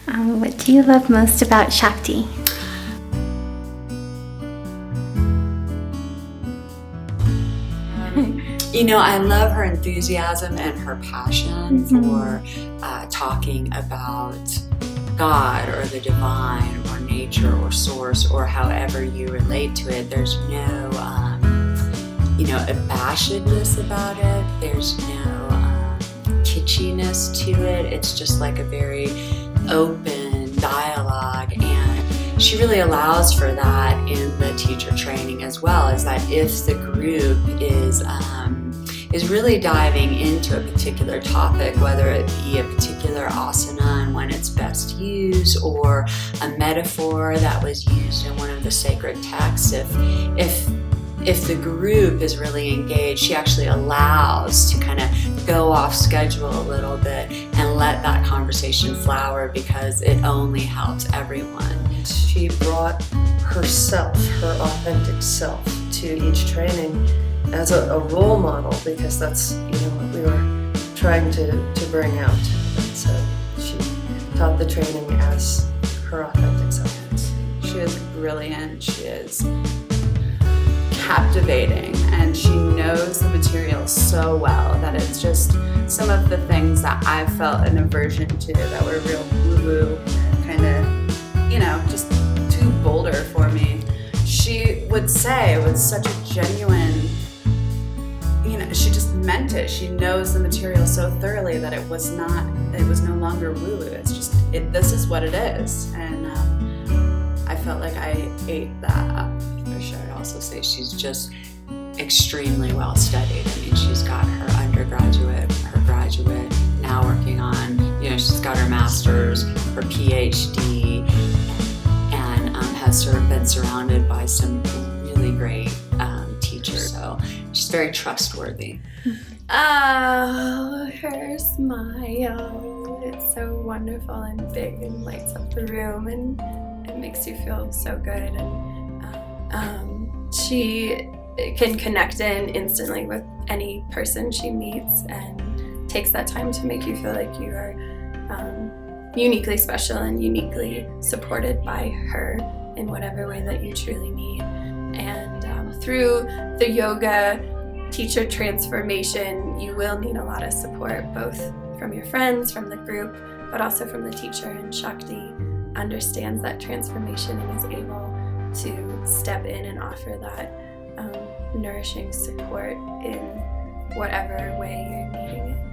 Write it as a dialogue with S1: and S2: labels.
S1: What do you love most about Shakti?
S2: You know, I love her enthusiasm and her passion for talking about God or the divine or nature or source or however you relate to it. There's no, abashedness about it. There's no kitschiness to it. It's just like a very open dialogue, and she really allows for that in the teacher training as well, is that if the group is really diving into a particular topic, whether it be a particular asana and when it's best used, or a metaphor that was used in one of the sacred texts, if the group is really engaged, she actually allows to kind of go off schedule a little bit and let that conversation flower, because it only helps everyone.
S3: She brought herself, her authentic self, to each training as a role model, because that's what we were trying to bring out. And so she taught the training as her authentic self.
S4: She is brilliant. She is captivating, and she knows the material so well that it's just some of the things that I felt an aversion to, that were real woo-woo, kind of, just too bolder for me. She would say with such a genuine, she just meant it. She knows the material so thoroughly that it was no longer woo-woo. It's just, this is what it is. And I felt like I ate that up.
S2: For sure. I'd also say she's just extremely well studied. I mean, she's got her undergraduate, her graduate, now working on, she's got her master's, her PhD, and has been surrounded by some really great teachers. So she's very trustworthy.
S5: Oh, her smile. It's so wonderful and big and lights up the room, and it makes you feel so good. And she can connect in instantly with any person she meets, and takes that time to make you feel like you are uniquely special and uniquely supported by her in whatever way that you truly need. And through the yoga teacher transformation, you will need a lot of support, both from your friends, from the group, but also from the teacher. And Shakti understands that transformation and is able to step in and offer that nourishing support in whatever way you're needing it.